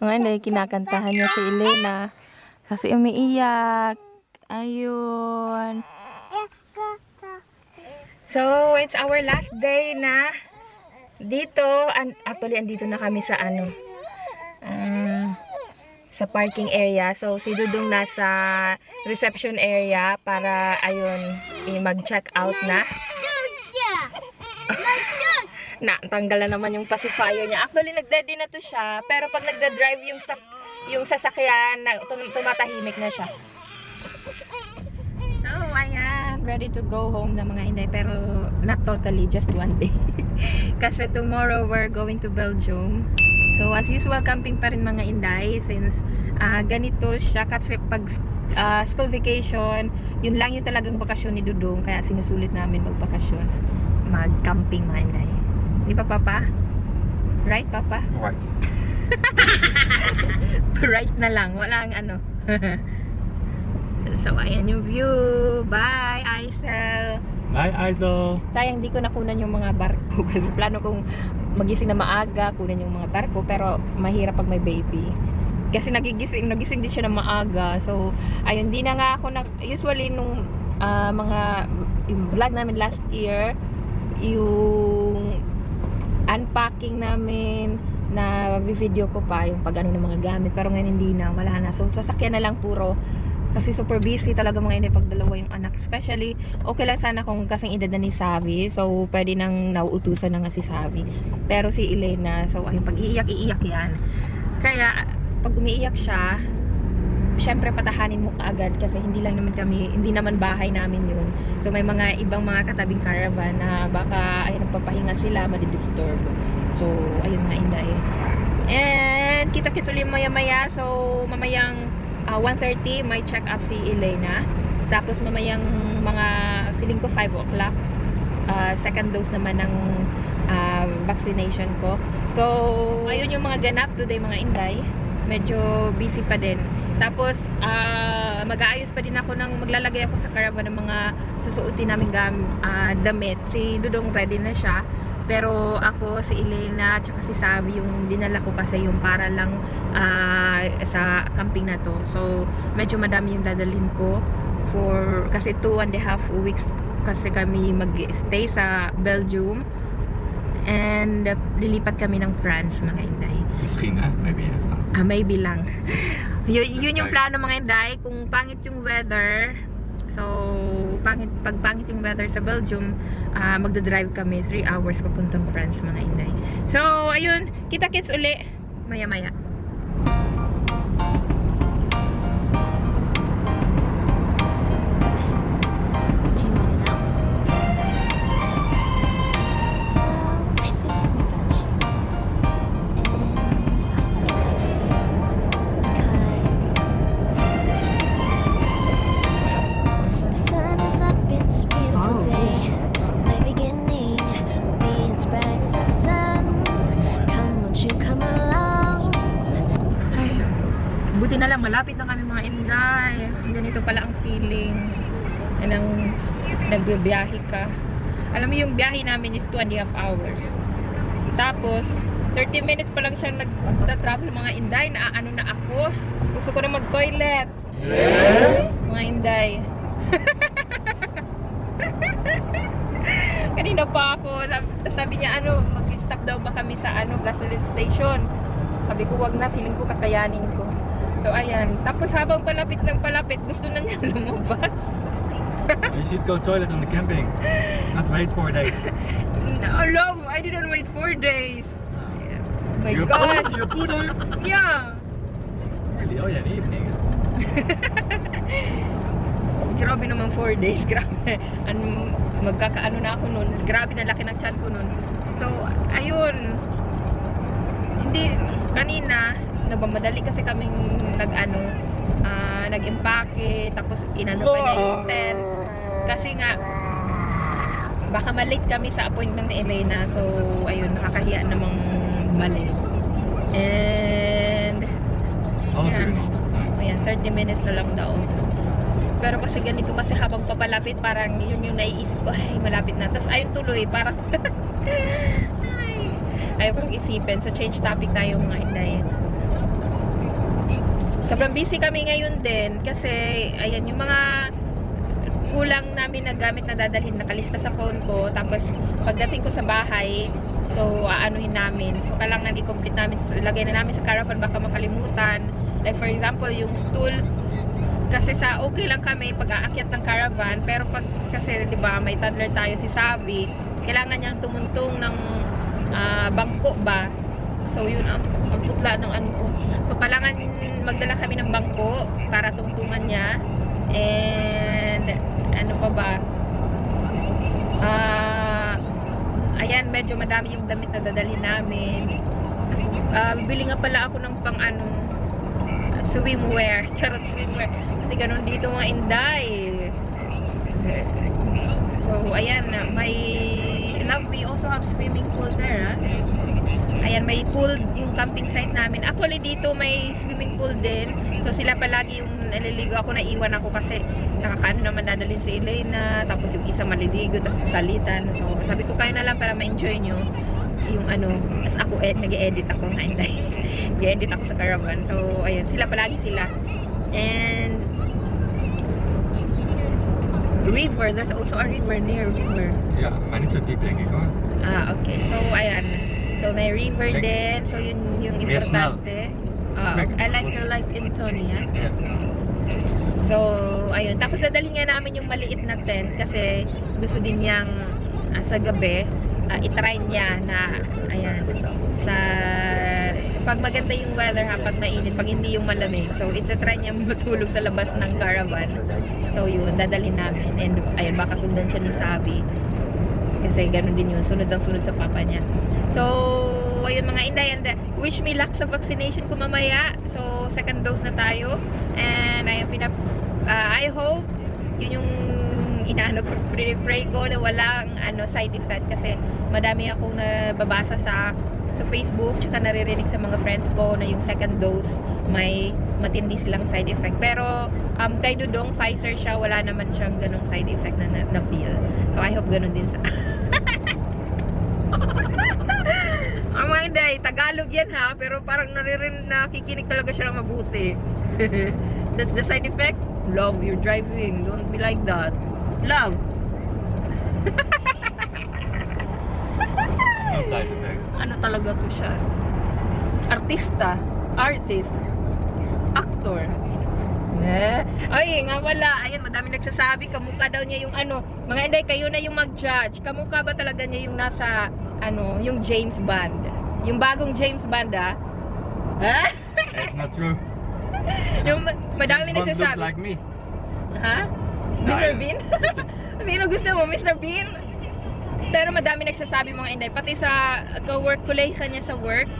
Ngayon, kinakantahan niya si Elena. Kasi umiiyak. Ayun. So, it's our last day na dito. Actually, andito na kami sa sa parking area. So, si Dudong nasa reception area para, ayun, mag-check out na. Tanggal na naman yung pacifier niya. Actually, nagdedi na to siya. Pero pag nagda-drive yung sasakyan, tumatahimik na siya. So, ayan. Ready to go home na mga Inday. Pero, not totally. Just one day. Kasi tomorrow, we're going to Belgium. So, as usual, camping pa rin mga Inday. Since, ganito siya. Kasi pag school vacation, yun lang yung talagang bakasyon ni Dudong. Kaya sinusulit namin magbakasyon. Mag-camping mga Inday. Di ba, Papa? Right, Papa? Right. Right na lang. Walang ano. So, ayan yung view. Bye, Aisel. Bye, Aizel. Sayang, di ko nakunan yung mga barko. Kasi plano kong magising na maaga, kunan yung mga barko. Pero, mahirap pag may baby. Kasi nagising din siya na maaga. So, ayun, di na nga ako usually, nung yung vlog namin last year, yung unpacking namin na video ko pa yung pag-ano ng mga gamit, pero ngayon hindi na, wala na. So sasakyan na lang puro kasi super busy talaga mga hindi pag dalawa yung anak, especially okay lang sana kung kasing edad na ni Savi, so pwede nang nauutusan na nga si Savi, pero si Elena, so ayun, pag iiyak yan, kaya pag umiiyak siya, syempre patahanin mo kaagad kasi hindi naman bahay namin yun. So may mga ibang mga katabing caravan na baka ayun, nagpapahinga sila, madidisturb. So ayun nga Inday. And kita-kits ulit maya-maya. So mamayang 1:30 may check up si Elena. Tapos mamayang mga feeling ko 5 o'clock second dose naman ng vaccination ko. So ayun yung mga ganap today mga Inday. Medyo busy pa din. Tapos, mag-aayos pa din ako maglalagay ako sa caravan ng mga susuotin namin damit. Si Dudong ready na siya. Pero ako, si Elena, at si Savi, yung dinala ko kasi yung para lang sa camping na to. So, medyo madami yung dadalhin ko. Kasi 2.5 weeks kasi kami mag-stay sa Belgium. And lilipat kami ng France, mga Inday. Misschien, maybe. Maybe lang. Yun yung plano mga Inday. Kung pangit yung weather, so pag pangit yung weather sa Belgium, magdadrive kami 3 hours papuntang France mga Inday. So ayun, kita-kits uli maya-maya. Buti na lang, malapit na kami mga Inday. Ganito pala ang feeling. Nang nagbibiyahe ka. Alam mo yung biyahe namin is 2.5 hours. Tapos, 30 minutes pa lang siyang nagta-travel mga Inday. Naaano na ako. Gusto ko na mag-toilet. Mga Inday. Kanina pa ako. Sabi niya, mag-stop daw ba kami sa gasoline station. Sabi ko, wag na. Feeling ko kakayanin ko. So, ayan. Tapos habang palapit ng palapit, gusto na niya lumabas. You should go toilet on the camping. Not wait 4 days. No, love, I didn't wait 4 days. Oh my You're God. You're poeder. Yeah. Really? Oh yeah, in the evening. Grabe naman 4 days. Grabe. Magkakaano na ako nun. Grabe na laki ng tiyan ko nun. So, ayun. Hindi, kanina, nagmamadali kasi kaming nag-impake, tapos inano pa niya yung tent. Kasi nga, baka malate kami sa appointment ni Elena. So, ayun, nakakahiya namang malit. And, ayan, 30 minutes na lang daw. Pero kasi ganito kasi habang papalapit, parang yun yung naiisip ko, ay, malapit na. Tapos ayun tuloy, parang, ayaw ko lang isipin. So, change topic tayo mga Inday. sobrang busy kami ngayon din kasi ayan yung mga kulang namin na gamit na dadalhin, nakalista sa phone ko. Tapos pagdating ko sa bahay, so aanuhin namin, so kailangan i-complete namin, so, ilagay na namin sa caravan, baka makalimutan. Like for example, yung stool, kasi sa okay lang kami pag aakyat ng caravan, pero pag kasi 'di ba may toddler tayo, si Savi, kailangan niyang tumuntong ng bangko ba. So yun ang putla ng ano ko. So kailangan magdala kami ng bangko para tungtungan niya. And ano pa ba? Ayan, medyo madami yung damit na dadalhin namin. Bibili nga pala ako ng pang ano, swimwear. Charot, swimwear. Kasi ganun dito mga Inday. So ayan, we also have swimming pool there. Ayan, may pool yung camping site namin. Actually dito may swimming pool din. So sila palagi yung naliligo, ako naiwan ako kasi nakakaano naman dadalhin si Elena, tapos yung isa maliligo, tapos salitan. So sabi ko kayo na lang para ma-enjoy nyo yung ano. As ako nag-e-edit ako na Inday. Nag-e-edit ako sa caravan. So ayan, sila palagi sila. And river, there's also a river near river. Ja, maar niet zo diep denk ik hoor. Okay. So ayan. So may river din. So yun yung Meer snel. importante. I like Antonia. Ja. So ayun. Tapos dadalhin nga namin yung maliit na tent kasi gusto din niyang sa gabi itry niya na ayan sa pag maganda yung weather ha, pag mainit, pag hindi yung malamig. So itatry niya matulog sa labas ng caravan. So yun, dadalhin namin. And ayun, baka sundan siya ni Sabi. Kasi ganun din yun, sunod ang sunod sa papa niya. So, ayun mga Inday, and wish me luck sa vaccination ko mamaya. So, second dose na tayo. And ayun, I hope, yun yung inaano, pray ko na walang side effect. Kasi madami akong nababasa sa Facebook, tsaka naririnig sa mga friends ko na yung second dose may matindi silang side effect. Pero kay Dudong, Pfizer siya, wala naman siyang ganong side effect na feel. So I hope ganon din sa ang mga Inday, Tagalog yan ha, pero parang nakikinig talaga siya ng mabuti. That's the side effect. Love, you're driving, don't be like that. Love. No side effect. Ano talaga to siya? Artist, actor. Ay, nga wala. Ayan, madami nagsasabi, kamukha daw niya yung mga Inday, kayo na yung mag-judge. Kamukha ba talaga niya yung nasa, yung James Bond? Yung bagong James Bond, ha? It's not true. Yung madami James Bond nagsasabi. looks like me. Ha? Mr. Bean? Sino gusto mo? Mr. Bean? Pero madami nagsasabi mga Inday, pati sa co-work colleague niya sa work,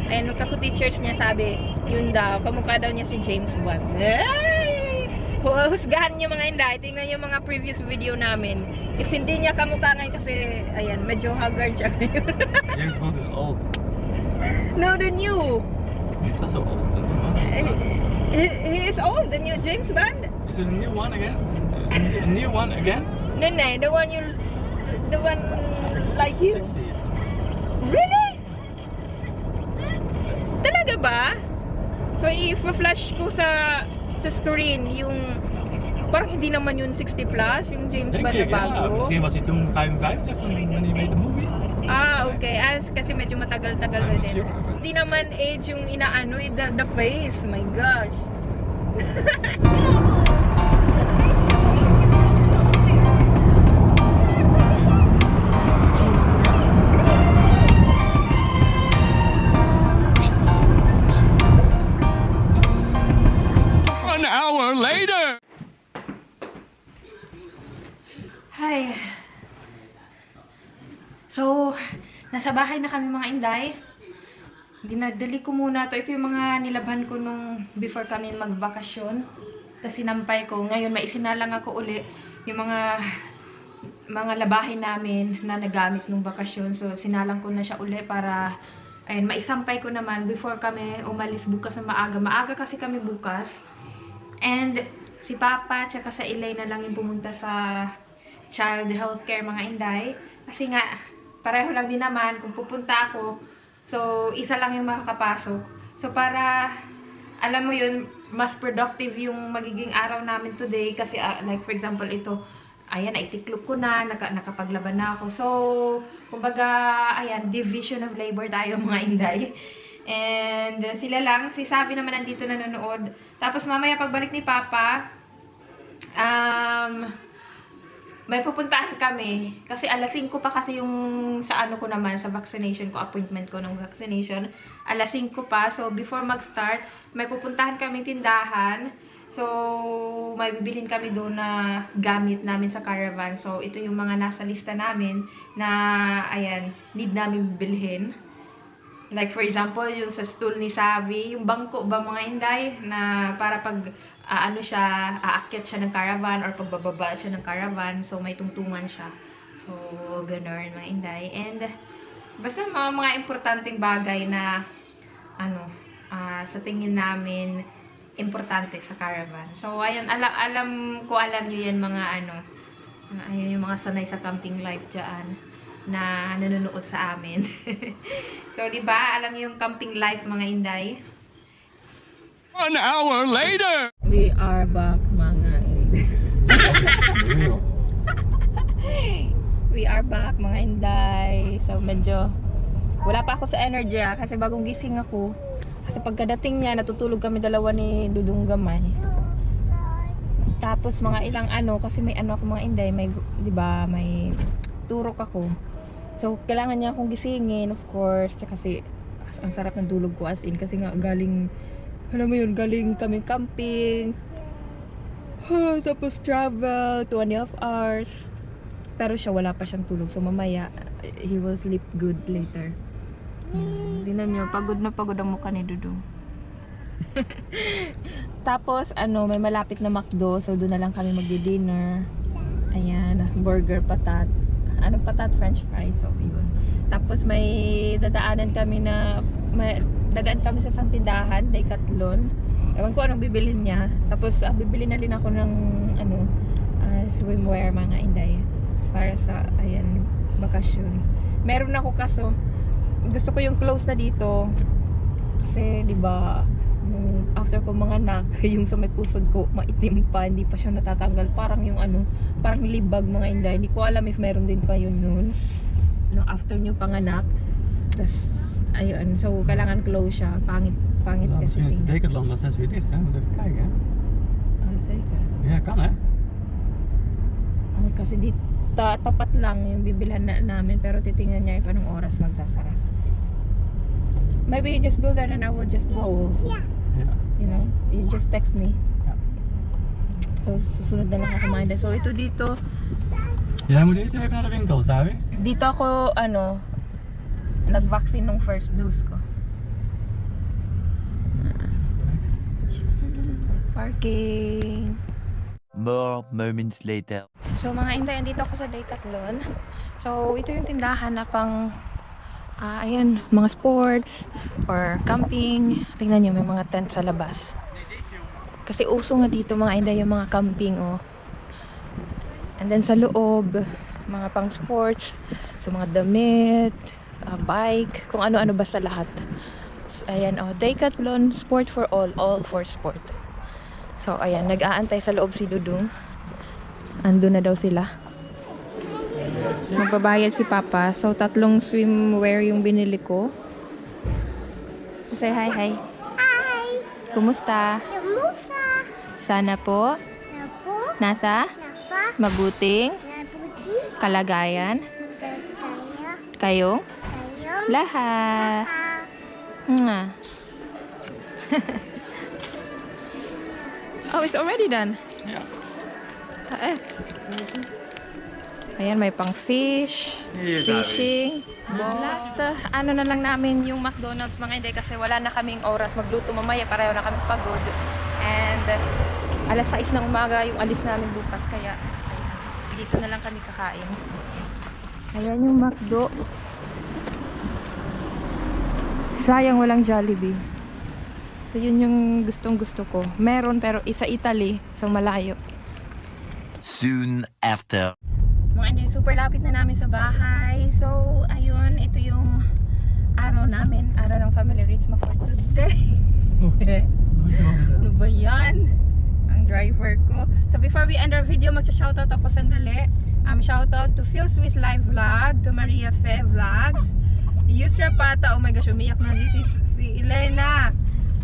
ayan, kaku-teachers niya sabi, yun daw, kamukha daw niya si James Bond. Ay! Husgahan niyo mga Inday, tingnan niyo mga previous video namin. If hindi niya kamukha ngayon kasi, ayan, medyo haggard siya ngayon. James Bond is old. No, the new. He's also old. The new one. He is old, the new James Bond. Is it a new one again? A new one again? No, the one like you. 60 or something. Really? Talaga ba? So i-flash ko sa screen yung parang hindi naman yun 60 plus yung James Denk Bond na ik, ja. bago. Misschien was hij toen 55 when he made the movie. Okay. Kasi medyo matagal-tagal na I'm din. sure. Hindi naman age yung inaano, the face. My gosh. An hour later! Hi. So, nasa bahay na kami mga Inday. Dinadali ko muna to. Ito yung mga nilabhan ko nung before kami magbakasyon. Kasi nampay ko. Ngayon, maisinalang ako uli yung mga labahin namin na nagamit nung bakasyon. So, sinalang ko na siya uli para ayun, maisampay ko naman before kami umalis bukas na maaga. Maaga kasi kami bukas. And si Papa tsaka sa Elay na lang yung pumunta sa child healthcare mga Inday. Kasi nga, pareho lang din naman kung pupunta ako. So, isa lang yung makakapasok. So, para, alam mo yun, mas productive yung magiging araw namin today kasi like for example ito, ayan, naitiklop ko na, nakapaglaban na ako. So, kumbaga, ayan, division of labor tayo mga Inday. And sila lang, si Sabi naman nandito nanonood. Tapos mamaya pagbalik ni Papa, may pupuntahan kami. Kasi alas 5 pa kasi yung sa ano ko naman, sa vaccination ko, appointment ko ng vaccination. Alas 5 pa. So, before mag-start, may pupuntahan kaming tindahan. So, may bibilhin kami doon na gamit namin sa caravan. So, ito yung mga nasa lista namin na, ayan, need namin bibilhin. Like, for example, yung sa stool ni Savi, yung bangko ba mga Inday, na para pag, ano siya, aakyat siya ng caravan or pagbababa siya ng caravan. So, may tungtungan siya. So, ganun mga Inday. And, basta mga importanteng bagay na, ano, sa tingin namin, importante sa caravan. So, ayun, alam nyo yan mga ano, ayun yung mga sanay sa camping life dyan na nanonood sa amin. So, diba, alam nyo yung camping life mga Inday? 1 hour later! We are back mga Inday. We are back mga Inday. So, medyo wala pa ako sa energy kasi bagong gising ako. Kasi pagkadating niya, natutulog kami dalawa ni Dudong Gamay. Tapos mga ilang ano, kasi may ano ako mga Inday, may, di ba, may turok ako. So, kailangan niya akong gisingin, of course. Tsaka kasi, ang sarap ng tulog ko as in. Kasi nga, galing, alam mo yun, galing kami camping. Tapos travel, 2.5 hours. Pero siya, wala pa siyang tulog. So, mamaya, he will sleep good later. Tingnan nyo, pagod na pagod ang mukha ni Dudong. Tapos, ano, may malapit na McDo. So, doon na lang kami magdi-dinner. Ayan, burger, patat. Ano, patat, french fries. So, yun. Tapos, may dadaanan kami na, dadaan kami sa isang tindahan, Decathlon. Ewan ko anong bibilhin niya. Tapos, bibili na rin ako ng, ano, swimwear, mga Inday. Para sa, ayan, bakasyon. Meron ako kaso, gusto ko yung clothes na dito kasi 'di ba after ko mga anak yung sa may pusod ko maitim pa, hindi pa siya natatanggal, parang yung ano, parang libag mga Inday. Hindi ko alam if meron din kayo noon no, after nyo panganak. Tas ayun, so kailangan close siya, pangit Ja, kasi misschien is de Decathlon wel 6 uur dicht, hè? Moet even kijken, hè? zeker. Ja, kan, hè? Kasi dito tapat lang yung bibilhan namin, pero titingnan niya if anong oras magsasara. Maybe you just go there and I will just go also. Ja. You know, you just text me. Ja. So, susunod na lang ako kumain. So, ito dito. Jij moet eerst even naar de winkel, Sabi. Dito ako, ano, nag-vaccine nung first dose ko. Parking. More moments later. So, mga Inday, andito ako sa Decathlon. So, ito yung tindahan na pang ayan, mga sports or camping. Tingnan nyo, may mga tent sa labas. Kasi uso nga dito mga Inday yung mga camping, oh. And then sa loob, mga pang sports. So mga damit, bike, kung ano-ano basta lahat. So, ayan, oh, Decathlon, sport for all for sport. So ayan, nag-aantay sa loob si Dudong. Andun na daw sila. Magbabayad si Papa. So, 3 swimwear yung binili ko. Say hi, hi. Hi! Kumusta? Kumusta? Sana po Napo? nasa Nasa? mabuting Nabuti? kalagayan Kaya? kayong Kayo? lahat. Mwah. Oh, it's already done. Ja. Ayan, may pang fish, Hier, fishing. Last, ano na lang namin yung McDonald's mga Inday kasi wala na kaming oras magluto mamaya, pareho na kami pagod. And alas 6 ng umaga yung alis namin bukas, kaya ayan, dito na lang kami kakain. Ayan yung McDo. Sayang walang Jollibee. So yun yung gustong gusto ko. Meron pero isa Italy, so malayo. Soon after. Mga Inday, super lapit na namin sa bahay. So, ayun, ito yung araw namin. Araw ng Family Rizma for today. Ano ba yan? Ang driver ko. So before we end our video, magsa-shoutout ako sandali. Shoutout to Phil Swiss Live Vlog, to Maria Fe Vlogs, Yusra Pata, oh my gosh, umiyak na si Elena.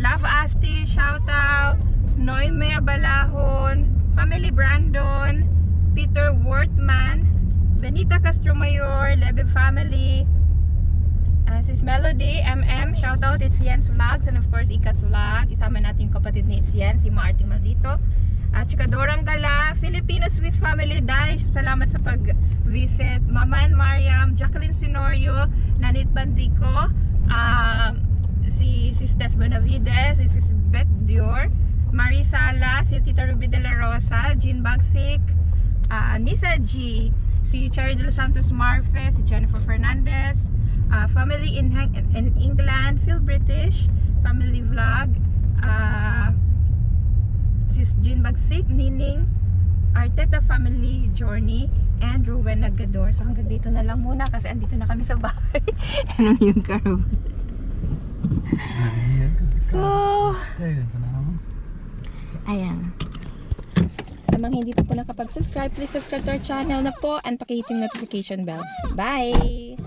Love Asti, shoutout. Noime Abalahon, Family Brandon, Peter Wortman, Benita Castromayor, Lebe Family, Sis Melody, MM, shoutout, it's Yen's Vlogs, and of course, Ikat's Vlog. Isama natin yung kapatid ni It's Yen, si Marting Maldito. At Chikadorang Gala, Filipino Swiss Family Dice, salamat sa pag-visit. Mama and Mariam, Jacqueline Sinorio, Nanit Bantico, si Sis Benavides, si Sis Beth Dior, Marie Sala, si Tita Ruby de la Rosa, Jean Bagsik, Nisa G, si Cherry de los Santos Marfe, si Jennifer Fernandez, family in England, Phil British, family vlog, si Jean Bagsik, Nining, Arteta Family Journey, and Ruben Nagador. So hanggang dito na lang muna kasi andito na kami sa bahay. Ano yung caravan? So, ayan. Sa mga hindi pa po nakapag-subscribe, please subscribe to our channel na po and pakihit yung notification bell. Bye!